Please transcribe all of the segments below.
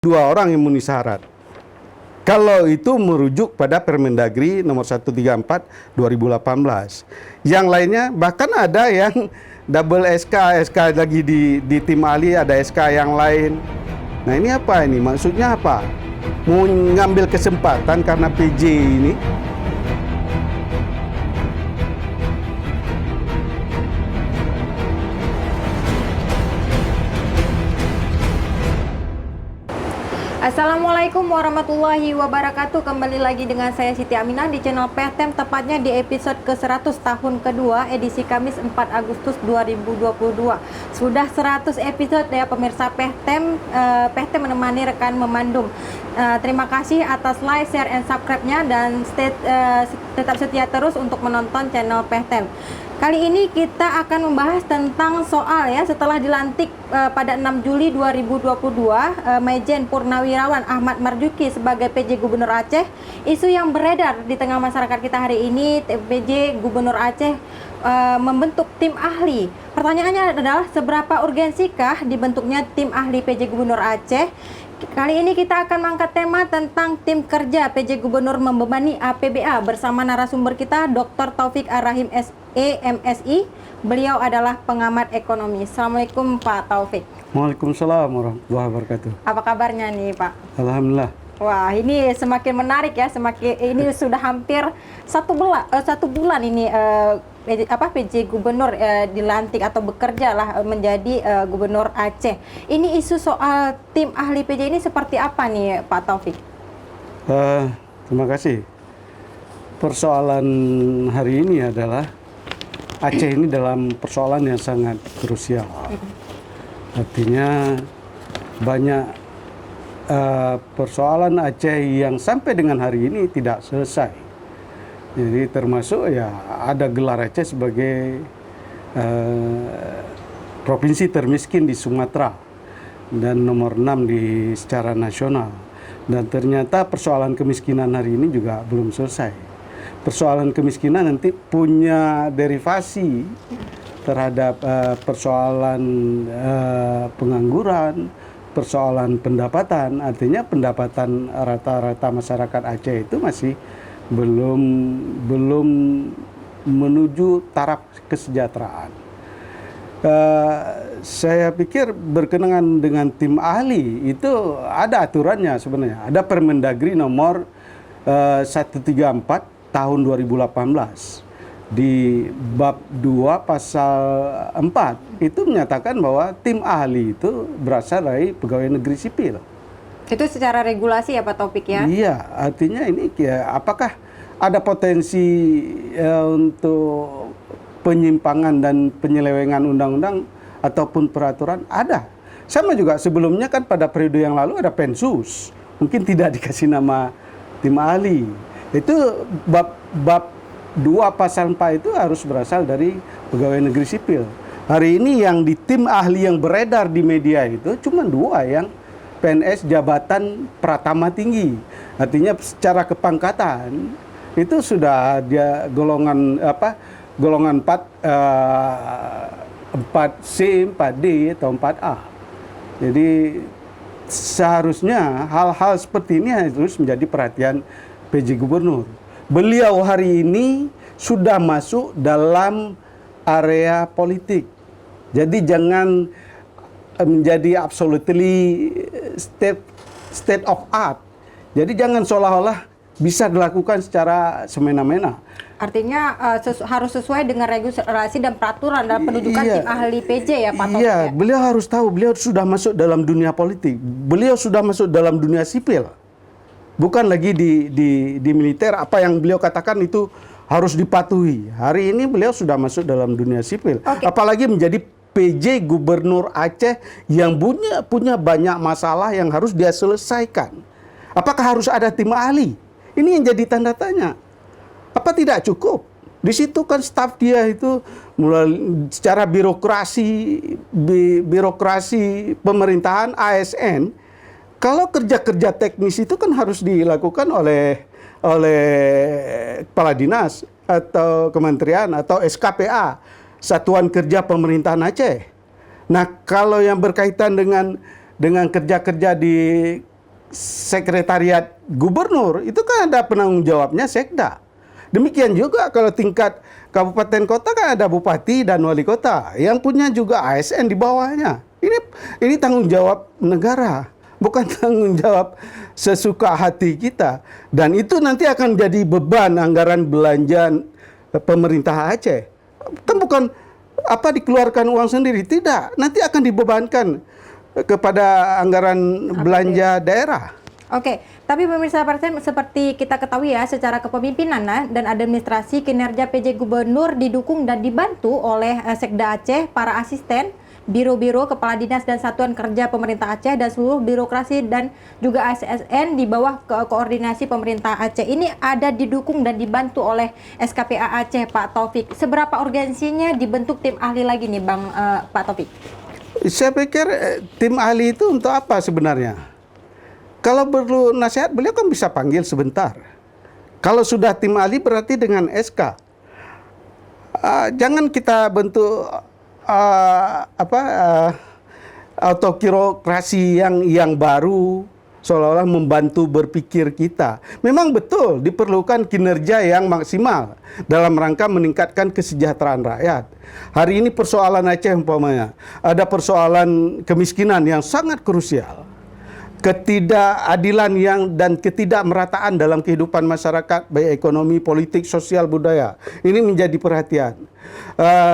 dua orang yang memenuhi syarat. Kalau itu merujuk pada Permendagri nomor 134 2018. Yang lainnya bahkan ada yang double SK lagi di tim ahli, ada SK yang lain. Nah ini apa ini? Maksudnya apa? Mau ngambil kesempatan karena PJ ini? Assalamualaikum warahmatullahi wabarakatuh. Kembali lagi dengan saya Siti Aminah di channel PTM, tepatnya di episode ke-100 tahun kedua, edisi Kamis 4 Agustus 2022. Sudah 100 episode ya pemirsa PTM. PTM menemani rekan memandung. Terima kasih atas like, share, and subscribe-nya, dan tetap setia terus untuk menonton channel PTM. Kali ini kita akan membahas tentang soal ya, setelah dilantik pada 6 Juli 2022 Majen Purnawirawan Ahmad Marzuki sebagai PJ Gubernur Aceh. Isu yang beredar di tengah masyarakat kita hari ini, PJ Gubernur Aceh membentuk tim ahli. Pertanyaannya adalah, seberapa urgensikah dibentuknya tim ahli PJ Gubernur Aceh? Kali ini kita akan mengangkat tema tentang tim kerja PJ Gubernur membebani APBA bersama narasumber kita Dr. Taufik Ar-Rahim SE MSI. Beliau adalah pengamat ekonomi. Assalamualaikum Pak Taufik. Waalaikumsalam warahmatullahi wabarakatuh. Apa kabarnya nih Pak? Alhamdulillah. Wah, ini semakin menarik ya, ini sudah hampir satu bulan ini PJ Gubernur dilantik atau bekerja lah menjadi Gubernur Aceh. Ini isu soal tim ahli PJ ini seperti apa nih Pak Taufik? Terima kasih. Persoalan hari ini adalah Aceh ini dalam persoalan yang sangat krusial. Artinya banyak persoalan Aceh yang sampai dengan hari ini tidak selesai. Jadi termasuk ya ada gelar Aceh sebagai provinsi termiskin di Sumatera dan nomor 6 secara nasional. Dan ternyata persoalan kemiskinan hari ini juga belum selesai. Persoalan kemiskinan nanti punya derivasi terhadap persoalan pengangguran, persoalan pendapatan. Artinya pendapatan rata-rata masyarakat Aceh itu masih belum menuju taraf kesejahteraan. Saya pikir berkenaan dengan tim ahli itu ada aturannya sebenarnya. Ada Permendagri nomor 134 tahun 2018. Di bab 2 pasal 4 itu menyatakan bahwa tim ahli itu berasal dari pegawai negeri sipil. Itu secara regulasi ya Pak Taufik ya? Iya, artinya ini ya, apakah ada potensi untuk penyimpangan dan penyelewengan undang-undang ataupun peraturan? Ada. Sama juga sebelumnya kan pada periode yang lalu ada Pensus. Mungkin tidak dikasih nama tim ahli. Itu bab 2 pasal 4 itu harus berasal dari pegawai negeri sipil. Hari ini yang di tim ahli yang beredar di media itu cuma 2 yang PNS jabatan pratama tinggi. Artinya secara kepangkatan itu sudah dia golongan 4C, 4D atau 4A. Jadi seharusnya hal-hal seperti ini harus menjadi perhatian PJ Gubernur. Beliau hari ini sudah masuk dalam area politik. Jadi jangan menjadi absolutely state of art. Jadi jangan seolah-olah bisa dilakukan secara semena-mena. Artinya harus sesuai dengan regulasi dan peraturan dalam penunjukan tim ahli PJ ya Pak Taufik. Iya, beliau harus tahu beliau sudah masuk dalam dunia politik. Beliau sudah masuk dalam dunia sipil. Bukan lagi di militer. Apa yang beliau katakan itu harus dipatuhi. Hari ini beliau sudah masuk dalam dunia sipil. Apalagi menjadi PJ Gubernur Aceh yang punya banyak masalah yang harus dia selesaikan. Apakah harus ada tim ahli? Ini yang jadi tanda tanya. Apa tidak cukup? Di situ kan staf dia itu mulai secara birokrasi pemerintahan ASN. Kalau kerja-kerja teknis itu kan harus dilakukan oleh kepala dinas atau kementerian atau SKPA, Satuan Kerja Pemerintahan Aceh. Nah, kalau yang berkaitan dengan kerja-kerja di sekretariat gubernur itu kan ada penanggung jawabnya Sekda. Demikian juga kalau tingkat kabupaten kota kan ada bupati dan wali kota yang punya juga ASN di bawahnya. Ini tanggung jawab negara, bukan tanggung jawab sesuka hati kita. Dan itu nanti akan jadi beban anggaran belanja pemerintah Aceh. Kan bukan dikeluarkan uang sendiri, tidak. Nanti akan dibebankan kepada anggaran belanja daerah. Oke, tapi pemirsa Parten, seperti kita ketahui ya, secara kepemimpinan dan administrasi kinerja PJ Gubernur didukung dan dibantu oleh Sekda Aceh, para asisten, biro-biro, kepala dinas dan satuan kerja pemerintah Aceh dan seluruh birokrasi dan juga ASN di bawah koordinasi pemerintah Aceh. Ini ada didukung dan dibantu oleh SKPA Aceh, Pak Taufik. Seberapa urgensinya dibentuk tim ahli lagi nih, Pak Taufik? Saya pikir tim ahli itu untuk apa sebenarnya? Kalau perlu nasihat, beliau kan bisa panggil sebentar. Kalau sudah tim ahli berarti dengan SK. Jangan kita bentuk autokirokrasi yang baru, seolah-olah membantu berpikir kita. Memang betul diperlukan kinerja yang maksimal dalam rangka meningkatkan kesejahteraan rakyat. Hari ini persoalan Aceh umpamanya, ada persoalan kemiskinan yang sangat krusial. Ketidakadilan dan ketidakmerataan dalam kehidupan masyarakat, baik ekonomi, politik, sosial, budaya. Ini menjadi perhatian.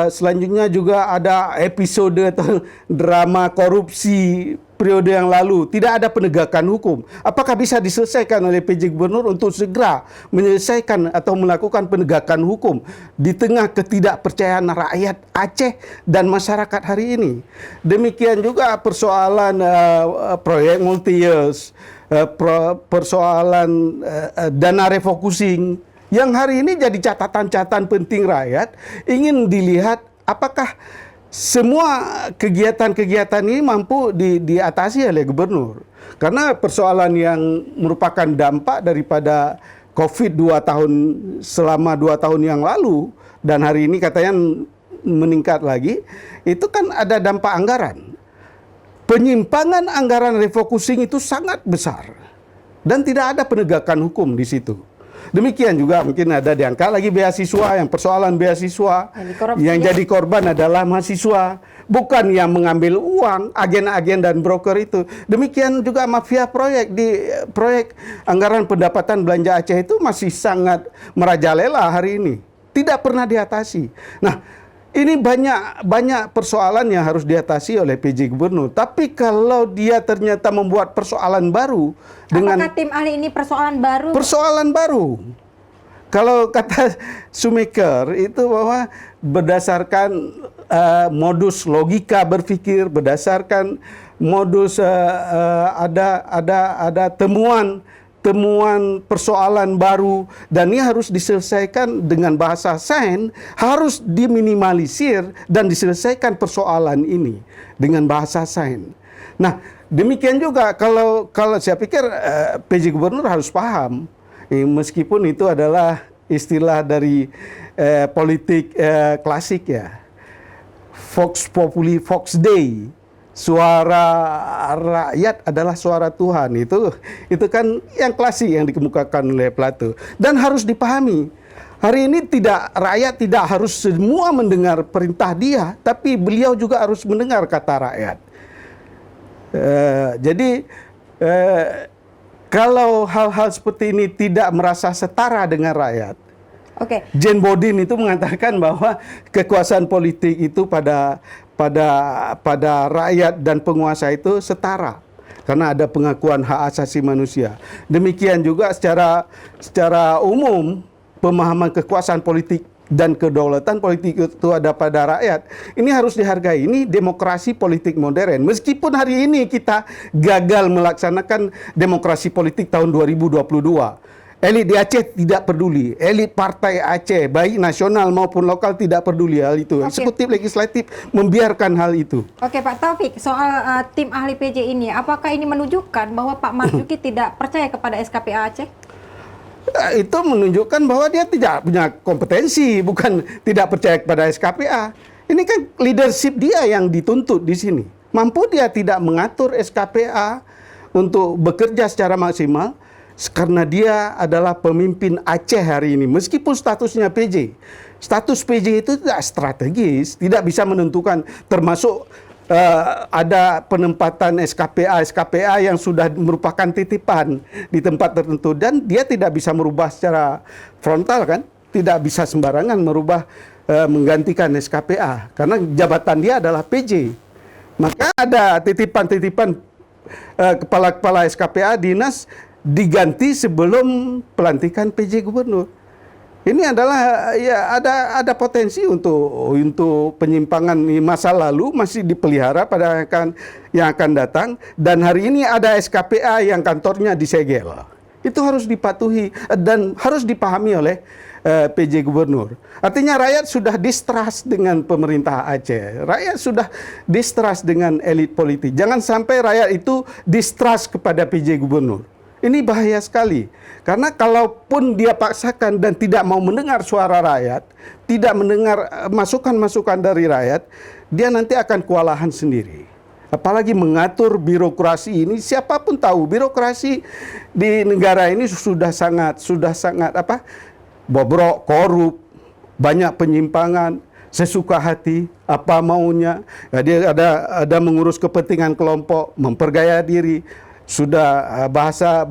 Selanjutnya juga ada episode atau drama korupsi periode yang lalu. Tidak ada penegakan hukum. Apakah bisa diselesaikan oleh PJ Gubernur untuk segera menyelesaikan atau melakukan penegakan hukum di tengah ketidakpercayaan rakyat Aceh dan masyarakat hari ini? Demikian juga persoalan proyek multi-years, persoalan dana refocusing, yang hari ini jadi catatan-catatan penting rakyat, ingin dilihat apakah semua kegiatan-kegiatan ini mampu diatasi oleh gubernur. Karena persoalan yang merupakan dampak daripada COVID selama 2 tahun yang lalu, dan hari ini katanya meningkat lagi, itu kan ada dampak anggaran. Penyimpangan anggaran refocusing itu sangat besar. Dan tidak ada penegakan hukum di situ. Demikian juga mungkin ada diangkat lagi beasiswa, yang persoalan beasiswa yang jadi korban adalah mahasiswa, bukan yang mengambil uang, agen-agen dan broker itu. Demikian juga mafia proyek, di proyek anggaran pendapatan belanja Aceh itu masih sangat merajalela hari ini, tidak pernah diatasi. Nah, ini banyak persoalan yang harus diatasi oleh PJ Gubernur. Tapi kalau dia ternyata membuat persoalan baru dengan... Apakah tim ahli ini persoalan baru? Persoalan baru. Kalau kata Shoemaker itu bahwa berdasarkan modus logika berpikir, berdasarkan modus ada temuan persoalan baru, dan ini harus diselesaikan dengan bahasa sains, harus diminimalisir dan diselesaikan persoalan ini dengan bahasa sains. Nah, demikian juga kalau saya pikir PJ Gubernur harus paham, meskipun itu adalah istilah dari politik klasik ya, Vox Populi, Vox Dei. Suara rakyat adalah suara Tuhan. Itu kan yang klasik yang dikemukakan oleh Plato, dan harus dipahami. Hari ini rakyat tidak harus semua mendengar perintah dia, tapi beliau juga harus mendengar kata rakyat. Jadi kalau hal-hal seperti ini tidak merasa setara dengan rakyat. Jane Bodin itu mengatakan bahwa kekuasaan politik itu pada rakyat dan penguasa itu setara, karena ada pengakuan hak asasi manusia. Demikian juga secara umum pemahaman kekuasaan politik dan kedaulatan politik itu ada pada rakyat. Ini harus dihargai. Ini demokrasi politik modern. Meskipun hari ini kita gagal melaksanakan demokrasi politik tahun 2022. Elit di Aceh tidak peduli. Elit partai Aceh, baik nasional maupun lokal, tidak peduli hal itu. Eksekutif, legislatif membiarkan hal itu. Oke, Pak Taufik, soal tim ahli PJ ini, apakah ini menunjukkan bahwa Pak Marzuki tidak percaya kepada SKPA Aceh? Itu menunjukkan bahwa dia tidak punya kompetensi, bukan tidak percaya kepada SKPA. Ini kan leadership dia yang dituntut di sini. Mampu dia tidak mengatur SKPA untuk bekerja secara maksimal karena dia adalah pemimpin Aceh hari ini. Meskipun statusnya PJ. Status PJ itu tidak strategis, tidak bisa menentukan, termasuk ada penempatan SKPA yang sudah merupakan titipan di tempat tertentu, dan dia tidak bisa merubah secara frontal kan, tidak bisa sembarangan merubah menggantikan SKPA karena jabatan dia adalah PJ. Maka ada titipan-titipan kepala-kepala SKPA dinas diganti sebelum pelantikan PJ gubernur. Ini adalah ya ada potensi untuk penyimpangan di masa lalu masih dipelihara pada yang akan datang, dan hari ini ada SKPA yang kantornya disegel. Itu harus dipatuhi dan harus dipahami oleh PJ gubernur. Artinya rakyat sudah distrust dengan pemerintah Aceh. Rakyat sudah distrust dengan elit politik. Jangan sampai rakyat itu distrust kepada PJ gubernur. Ini bahaya sekali. Karena kalaupun dia paksakan dan tidak mau mendengar suara rakyat, tidak mendengar masukan-masukan dari rakyat, dia nanti akan kewalahan sendiri. Apalagi mengatur birokrasi ini, siapapun tahu birokrasi di negara ini sudah sangat bobrok, korup, banyak penyimpangan, sesuka hati, apa maunya. Ya, dia ada mengurus kepentingan kelompok, mempergaya diri. Sudah bahasa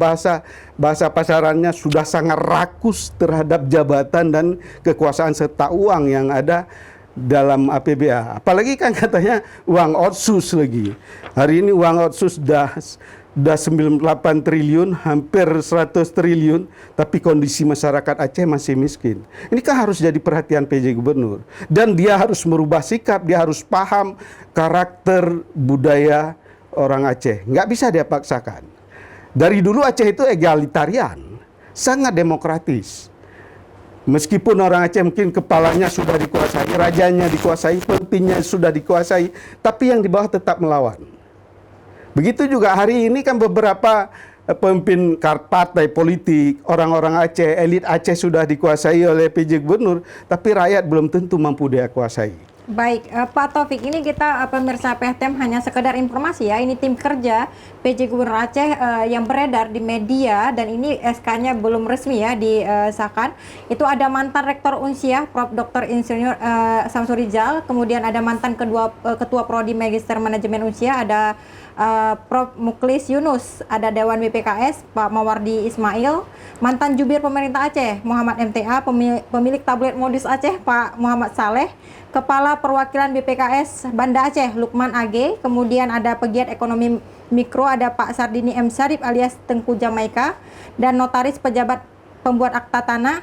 pasarannya sudah sangat rakus terhadap jabatan dan kekuasaan serta uang yang ada dalam APBA. Apalagi kan katanya uang otsus lagi. Hari ini uang otsus sudah 98 triliun, hampir 100 triliun, tapi kondisi masyarakat Aceh masih miskin. Ini kan harus jadi perhatian PJ Gubernur. Dan dia harus merubah sikap, dia harus paham karakter budaya orang Aceh. Nggak bisa dia paksakan. Dari dulu Aceh itu egalitarian, sangat demokratis. Meskipun orang Aceh mungkin kepalanya sudah dikuasai, rajanya dikuasai, pemimpinnya sudah dikuasai, tapi yang di bawah tetap melawan. Begitu juga hari ini kan beberapa pemimpin partai politik, orang-orang Aceh, elit Aceh sudah dikuasai oleh PJ Gubernur, tapi rakyat belum tentu mampu dia kuasai. Baik, Pak Taufik, ini kita pemirsa PTM hanya sekedar informasi ya. Ini tim kerja PJ Gubernur Aceh yang beredar di media, dan ini SK-nya belum resmi ya disahkan. Itu ada mantan Rektor Unsia, Prof. Dr. Insinyur Samsul Rizal, kemudian ada mantan Ketua Prodi Magister Manajemen Unsia, ada Prof. Muklis Yunus, ada Dewan BPKS Pak Mawardi Ismail, mantan Jubir Pemerintah Aceh Muhammad MTA, pemilik tabloid Modus Aceh Pak Muhammad Saleh, Kepala Perwakilan BPKS Banda Aceh Lukman AG, kemudian ada pegiat ekonomi mikro ada Pak Sardini M. Syarif alias Tengku Jamaika, dan notaris pejabat pembuat akta tanah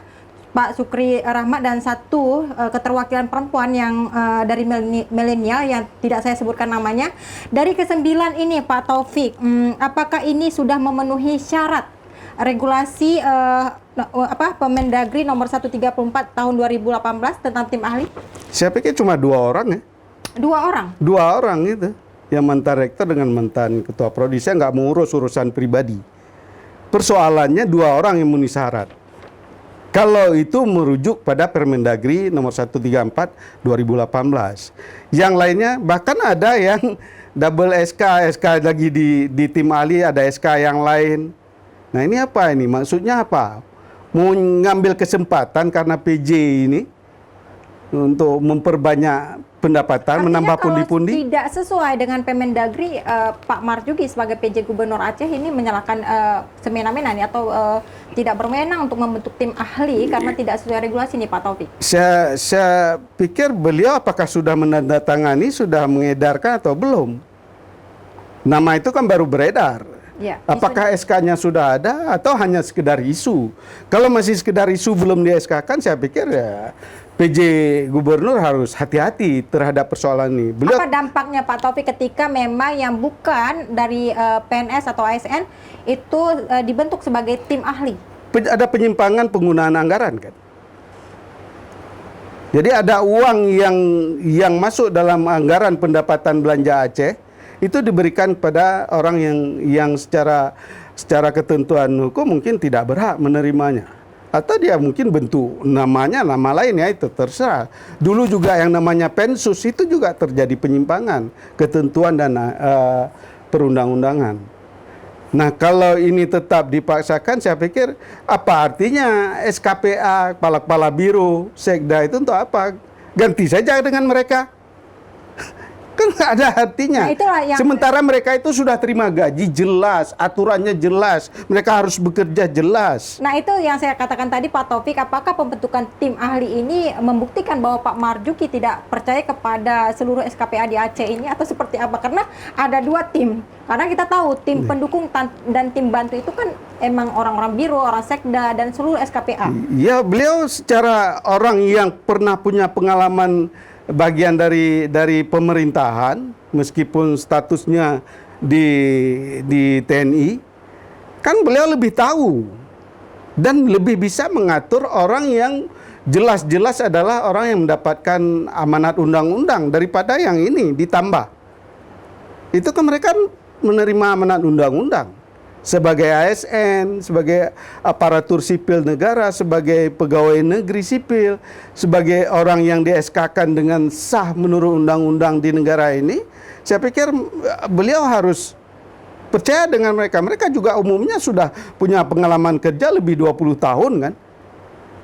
Pak Sukri Rahmat, dan satu keterwakilan perempuan yang dari milenial yang tidak saya sebutkan namanya. Dari ke-9 ini Pak Taufik, apakah ini sudah memenuhi syarat regulasi Permendagri nomor 134 tahun 2018 tentang tim ahli? Saya pikir cuma 2 orang ya. 2 orang? 2 orang itu. Yang mantan rektor dengan mantan ketua prodi. Saya nggak mengurus urusan pribadi. Persoalannya 2 orang yang memenuhi syarat. Kalau itu merujuk pada Permendagri nomor 134 2018. Yang lainnya bahkan ada yang double SK lagi di tim ahli, ada SK yang lain. Nah ini apa ini? Maksudnya apa? Mau ngambil kesempatan karena PJ ini untuk memperbanyak pendapatan, menambah pundi-pundi? Artinya tidak sesuai dengan Permendagri, Pak Marjuki sebagai PJ Gubernur Aceh ini menyalahkan semena-mena nih, atau tidak berwenang untuk membentuk tim ahli karena tidak sesuai regulasi nih Pak Taufik? Saya pikir beliau apakah sudah menandatangani, sudah mengedarkan atau belum? Nama itu kan baru beredar. Ya, apakah SK-nya sudah ada atau hanya sekedar isu? Kalau masih sekedar isu belum di SK-kan, saya pikir ya PJ Gubernur harus hati-hati terhadap persoalan ini. Apa dampaknya Pak Taufik ketika memang yang bukan dari PNS atau ASN itu dibentuk sebagai tim ahli? Ada penyimpangan penggunaan anggaran kan? Jadi ada uang yang masuk dalam anggaran pendapatan belanja Aceh itu diberikan pada orang yang secara ketentuan hukum mungkin tidak berhak menerimanya. Atau dia mungkin bentuk namanya nama lain, ya itu terserah. Dulu juga yang namanya Pensus itu juga terjadi penyimpangan ketentuan dan perundang-undangan. Nah, kalau ini tetap dipaksakan, saya pikir apa artinya SKPA, kepala-kepala biro, sekda itu untuk apa? Ganti saja dengan mereka. Kan nggak ada artinya. Nah, itulah yang... Sementara mereka itu sudah terima gaji jelas, aturannya jelas, mereka harus bekerja jelas. Nah, itu yang saya katakan tadi, Pak Taufik, apakah pembentukan tim ahli ini membuktikan bahwa Pak Marzuki tidak percaya kepada seluruh SKPA di Aceh ini, atau seperti apa? Karena ada dua tim. Karena kita tahu tim pendukung dan tim bantu itu kan emang orang-orang biro, orang sekda, dan seluruh SKPA. Ya, beliau secara orang yang pernah punya pengalaman bagian dari pemerintahan, meskipun statusnya di TNI, kan beliau lebih tahu dan lebih bisa mengatur orang yang jelas-jelas adalah orang yang mendapatkan amanat undang-undang daripada yang ini ditambah. Itu kan mereka menerima amanat undang-undang sebagai ASN, sebagai aparatur sipil negara, sebagai pegawai negeri sipil, sebagai orang yang di-SK-kan dengan sah menurut undang-undang di negara ini. Saya pikir beliau harus percaya dengan mereka. Mereka juga umumnya sudah punya pengalaman kerja lebih 20 tahun kan.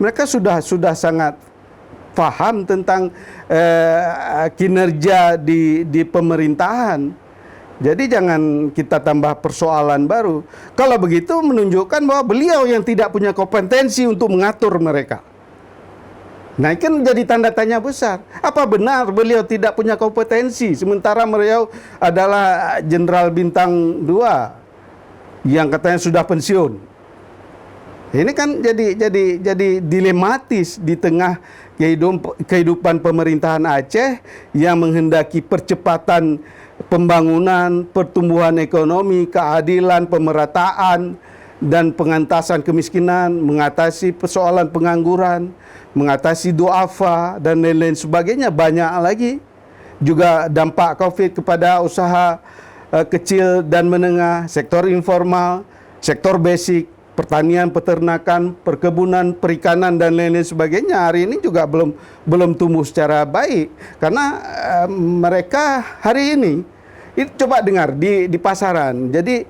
Mereka sudah sangat paham tentang kinerja di pemerintahan. Jadi jangan kita tambah persoalan baru. Kalau begitu menunjukkan bahwa beliau yang tidak punya kompetensi untuk mengatur mereka. Nah, ini kan jadi tanda tanya besar. Apa benar beliau tidak punya kompetensi sementara beliau adalah jenderal bintang 2 yang katanya sudah pensiun? Ini kan jadi dilematis di tengah kehidupan pemerintahan Aceh yang menghendaki percepatan pembangunan, pertumbuhan ekonomi, keadilan, pemerataan, dan pengentasan kemiskinan, mengatasi persoalan pengangguran, mengatasi duafa, dan lain-lain sebagainya. Banyak lagi. Juga dampak COVID kepada usaha kecil dan menengah, sektor informal, sektor basic, pertanian, peternakan, perkebunan, perikanan, dan lain-lain sebagainya. Hari ini juga belum tumbuh secara baik. Karena mereka hari ini, coba dengar di pasaran. Jadi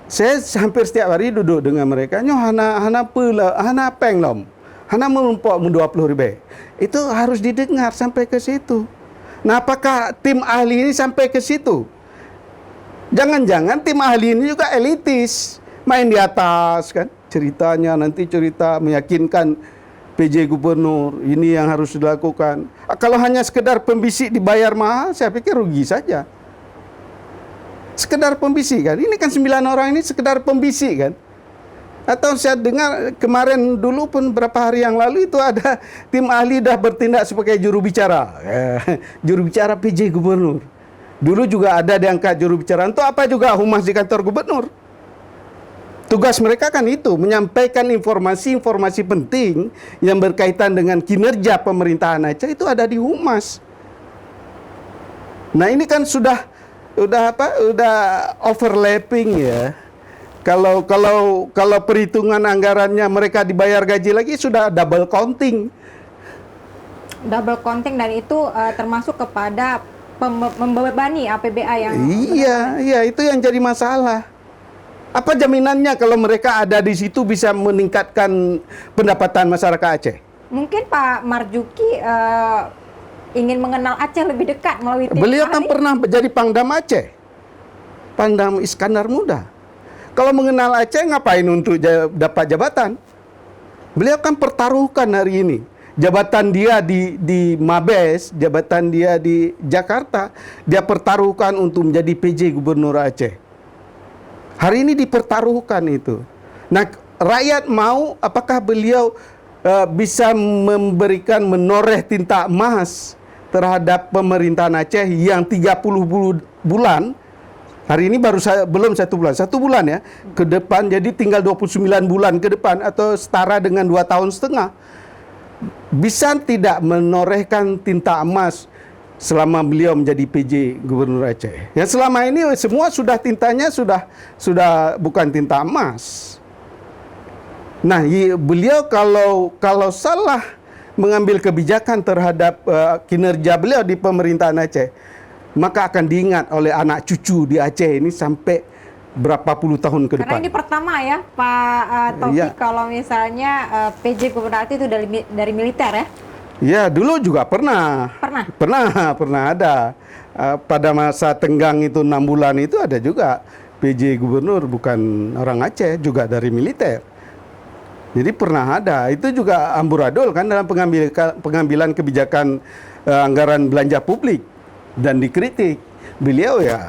saya hampir setiap hari duduk dengan mereka. Nyoh hana penglom, hana menumpuk 20 ribu. Itu harus didengar sampai ke situ. Nah, apakah tim ahli ini sampai ke situ? Jangan-jangan tim ahli ini juga elitis, main di atas kan? Ceritanya nanti cerita meyakinkan PJ Gubernur ini yang harus dilakukan. Kalau hanya sekedar pembisik dibayar mahal, saya pikir rugi saja. Sekedar pembisik kan. Ini kan 9 orang ini sekedar pembisik kan. Atau saya dengar kemarin dulu pun beberapa hari yang lalu itu ada tim ahli dah bertindak sebagai juru bicara. Juru bicara PJ Gubernur. Dulu juga ada diangkat juru bicara. Untuk apa juga humas di kantor gubernur? Tugas mereka kan itu, menyampaikan informasi-informasi penting yang berkaitan dengan kinerja pemerintahan Aceh itu ada di humas. Nah, ini kan sudah overlapping ya. Kalau perhitungan anggarannya mereka dibayar gaji lagi sudah double counting. Double counting, dan itu termasuk kepada membebani APBA yang... Iya, itu yang jadi masalah. Apa jaminannya kalau mereka ada di situ bisa meningkatkan pendapatan masyarakat Aceh? Mungkin Pak Marzuki ingin mengenal Aceh lebih dekat melalui tim Beliau kan ahli. pernah menjadi Pangdam Aceh, Pangdam Iskandar Muda. Kalau mengenal Aceh ngapain untuk dapat jabatan? Beliau kan pertaruhkan hari ini. Jabatan dia di Mabes, jabatan dia di Jakarta, dia pertaruhkan untuk menjadi PJ Gubernur Aceh. Hari ini dipertaruhkan itu. Nah, rakyat mau, apakah beliau bisa menoreh tinta emas terhadap pemerintahan Aceh yang 30 bulan, hari ini belum 1 bulan, 1 bulan ya, ke depan, jadi tinggal 29 bulan ke depan atau setara dengan 2 tahun setengah. Bisa tidak menorehkan tinta emas selama beliau menjadi PJ Gubernur Aceh? Ya, selama ini semua sudah tintanya sudah bukan tinta emas. Nah, beliau kalau salah mengambil kebijakan terhadap kinerja beliau di pemerintahan Aceh, maka akan diingat oleh anak cucu di Aceh ini sampai berapa puluh tahun ke Karena depan. ini pertama ya Pak Taufik, Iya. kalau misalnya PJ Gubernur Aceh itu dari militer ya? Ya, dulu juga pernah. Pernah? Pernah ada. Pada masa tenggang itu 6 bulan itu ada juga PJ Gubernur bukan orang Aceh, juga dari militer. Jadi pernah ada. Itu juga amburadul kan dalam pengambilan kebijakan anggaran belanja publik dan dikritik. Beliau ya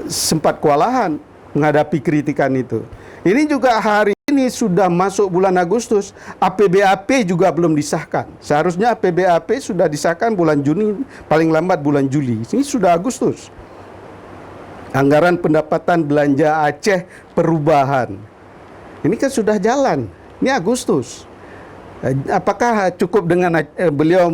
sempat kewalahan menghadapi kritikan itu. Ini juga hari ini sudah masuk bulan Agustus, APBAP juga belum disahkan. Seharusnya APBAP sudah disahkan bulan Juni, paling lambat bulan Juli. Ini sudah Agustus. Anggaran pendapatan belanja Aceh perubahan. Ini kan sudah jalan. Ini Agustus. Apakah cukup dengan beliau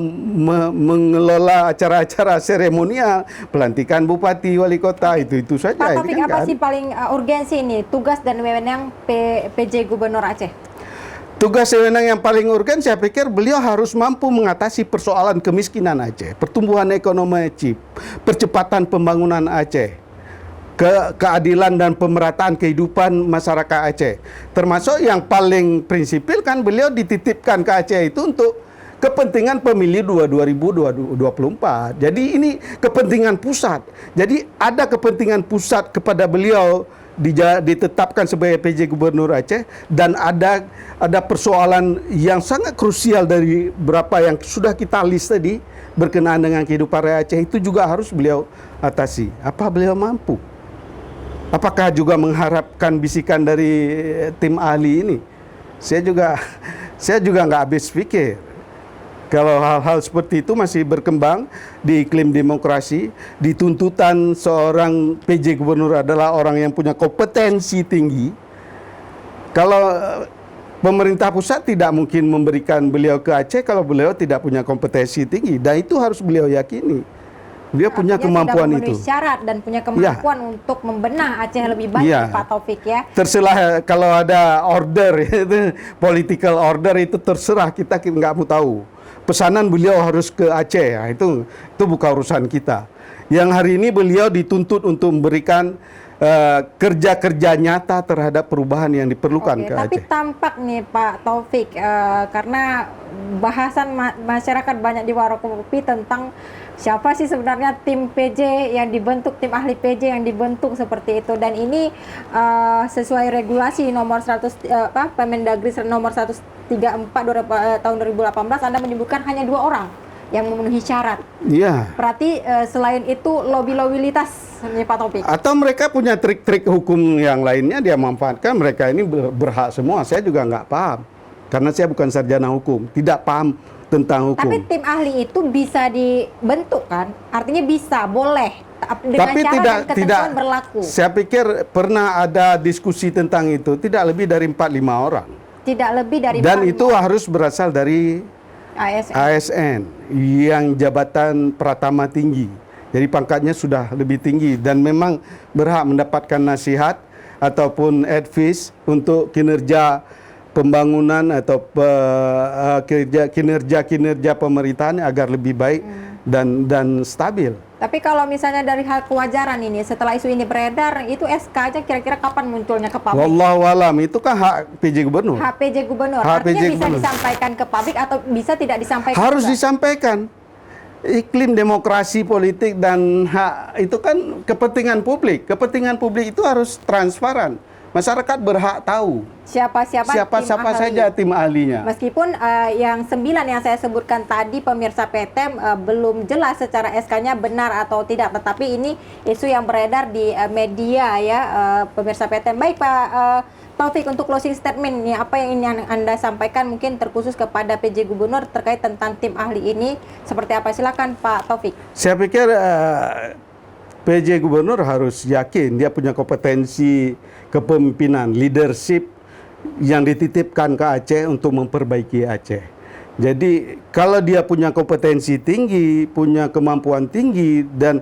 mengelola acara-acara seremonial, pelantikan bupati, wali kota, itu saja? Pak Ini Taufik, kan apa nggak sih paling urgensi ini, tugas dan wewenang PJ Gubernur Aceh? Tugas wewenang yang paling urgen, saya pikir beliau harus mampu mengatasi persoalan kemiskinan Aceh, pertumbuhan ekonomi Aceh, percepatan pembangunan Aceh, keadilan dan pemerataan kehidupan masyarakat Aceh. Termasuk yang paling prinsipil kan beliau dititipkan ke Aceh itu untuk kepentingan pemilu 2024. Jadi ini kepentingan pusat. Jadi ada kepentingan pusat kepada beliau ditetapkan sebagai PJ Gubernur Aceh, dan ada persoalan yang sangat krusial dari berapa yang sudah kita list tadi berkenaan dengan kehidupan rakyat Aceh, itu juga harus beliau atasi. Apa beliau mampu? Apakah juga mengharapkan bisikan dari tim ahli ini? Saya juga nggak habis pikir. Kalau hal-hal seperti itu masih berkembang di iklim demokrasi, di tuntutan seorang PJ Gubernur adalah orang yang punya kompetensi tinggi. Kalau pemerintah pusat tidak mungkin memberikan beliau ke Aceh kalau beliau tidak punya kompetensi tinggi, dan itu harus beliau yakini. Dia punya kemampuan sudah itu. memenuhi syarat dan punya kemampuan untuk membenah Aceh lebih baik, Pak Taufik ya. Terserah kalau ada order itu, political order itu terserah, kita nggak mau tahu. Pesanan beliau harus ke Aceh, ya, itu bukan urusan kita. Yang hari ini beliau dituntut untuk memberikan kerja-kerja nyata terhadap perubahan yang diperlukan ke tapi Aceh. tampak nih Pak Taufik, karena bahasan masyarakat banyak di warung kopi tentang siapa sih sebenarnya tim PJ yang dibentuk, tim ahli PJ yang dibentuk seperti itu, dan ini sesuai regulasi nomor 100 Permendagri nomor 134 tahun 2018, Anda menyebutkan hanya 2 orang yang memenuhi syarat. Iya. Berarti selain itu lobby-lobilitas nih Pak Taufik. Atau mereka punya trik-trik hukum yang lainnya dia manfaatkan, mereka ini berhak semua. Saya juga nggak paham. Karena saya bukan sarjana hukum, tidak paham tentang hukum. Tapi tim ahli itu bisa dibentuk kan? Artinya bisa, boleh. Dengan Tapi cara dan tidak ketentuan berlaku. Saya pikir pernah ada diskusi tentang itu, tidak lebih dari 4-5 orang. Tidak lebih dari Dan 4-5 itu harus berasal dari ASN yang jabatan pratama tinggi. Jadi pangkatnya sudah lebih tinggi dan memang berhak mendapatkan nasihat ataupun advice untuk kinerja pembangunan atau kinerja pemerintahan agar lebih baik dan stabil. Tapi kalau misalnya dari hal kewajaran ini, setelah isu ini beredar, itu SK-nya kira-kira kapan munculnya ke publik? Wallahu alam, itu kan hak PJ Gubernur. Hak PJ Gubernur. Hak Artinya PJ bisa Gubernur. disampaikan ke publik atau bisa tidak disampaikan? Harus juga? disampaikan. Iklim demokrasi politik dan hak itu kan kepentingan publik. Kepentingan publik itu harus transparan. Masyarakat berhak tahu siapa saja tim ahlinya. Meskipun yang 9 yang saya sebutkan tadi pemirsa PTM belum jelas secara SK-nya benar atau tidak, tetapi ini isu yang beredar di media ya, pemirsa PTM. Baik Pak Taufik, untuk closing statement nih, apa yang ingin Anda sampaikan mungkin terkhusus kepada PJ Gubernur terkait tentang tim ahli ini seperti apa? Silakan Pak Taufik. Saya pikir PJ Gubernur harus yakin dia punya kompetensi kepemimpinan, leadership yang dititipkan ke Aceh untuk memperbaiki Aceh. Jadi kalau dia punya kompetensi tinggi, punya kemampuan tinggi dan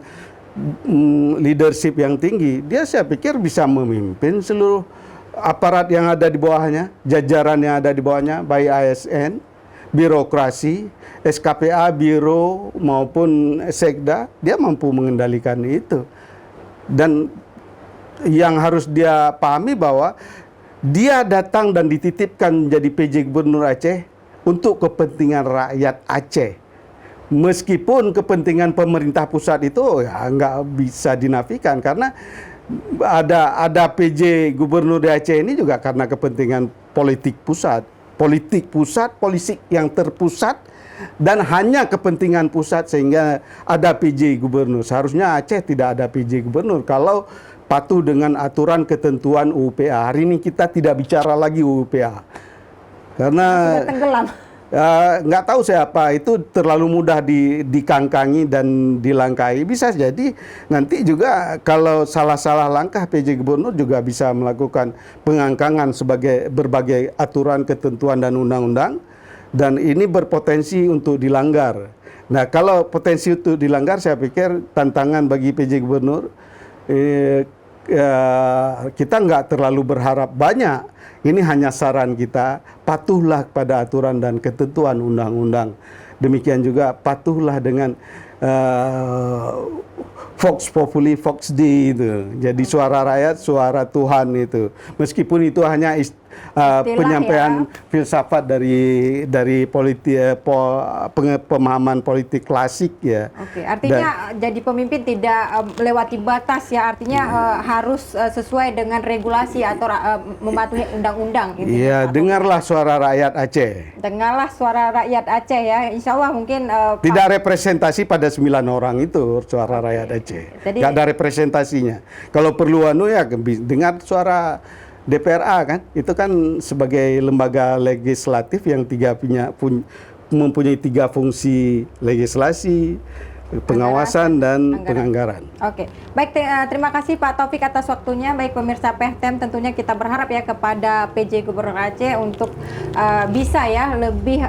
leadership yang tinggi, dia saya pikir bisa memimpin seluruh aparat yang ada di bawahnya, jajaran yang ada di bawahnya, baik ASN, birokrasi, SKPA, biro maupun sekda, dia mampu mengendalikan itu. Dan yang harus dia pahami bahwa dia datang dan dititipkan jadi PJ Gubernur Aceh untuk kepentingan rakyat Aceh. Meskipun kepentingan pemerintah pusat itu ya nggak bisa dinafikan, karena ada PJ Gubernur di Aceh ini juga karena kepentingan politik pusat, politik yang terpusat dan hanya kepentingan pusat sehingga ada PJ Gubernur. Seharusnya Aceh tidak ada PJ Gubernur kalau patuh dengan aturan ketentuan UU PA. Hari ini kita tidak bicara lagi UU PA karena Sudah tenggelam. nggak tahu siapa itu terlalu mudah dikangkangi dan dilangkahi. Bisa jadi nanti juga kalau salah-salah langkah PJ Gubernur juga bisa melakukan pengangkangan sebagai berbagai aturan ketentuan dan undang-undang, dan ini berpotensi untuk dilanggar. Nah, kalau potensi untuk dilanggar, saya pikir tantangan bagi PJ Gubernur, kita nggak terlalu berharap banyak. Ini hanya saran kita, patuhlah pada aturan dan ketentuan undang-undang. Demikian juga patuhlah dengan Vox Populi, Vox Dei itu. Jadi suara rakyat, suara Tuhan itu. Meskipun itu hanya penyampaian filsafat dari politik, pemahaman politik klasik ya. Oke, artinya jadi pemimpin tidak melewati batas ya, artinya harus sesuai dengan regulasi atau mematuhi undang-undang. Iya, dengarlah suara rakyat Aceh. Dengarlah suara rakyat Aceh ya, insya Allah mungkin tidak representasi pada 9 orang itu suara rakyat Aceh. Jadi, nggak ada representasinya. Kalau perlu ya dengar suara DPRA kan, itu kan sebagai lembaga legislatif yang mempunyai 3 fungsi: legislasi, pengawasan, dan penganggaran. Oke, baik, terima kasih Pak Taufik atas waktunya. Baik pemirsa PTM, tentunya kita berharap ya kepada PJ Gubernur Aceh untuk bisa ya lebih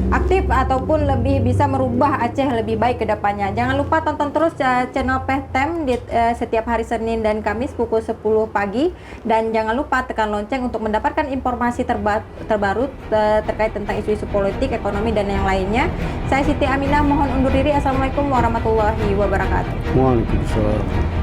aktif ataupun lebih bisa merubah Aceh lebih baik ke depannya. Jangan lupa tonton terus channel PTM di setiap hari Senin dan Kamis pukul 10 pagi, dan jangan lupa tekan lonceng untuk mendapatkan informasi terbaru terkait tentang isu-isu politik, ekonomi, dan yang lainnya. Saya Siti Aminah mohon undur diri. Assalamualaikum warahmatullahi wabarakatuh. Waalaikumsalam.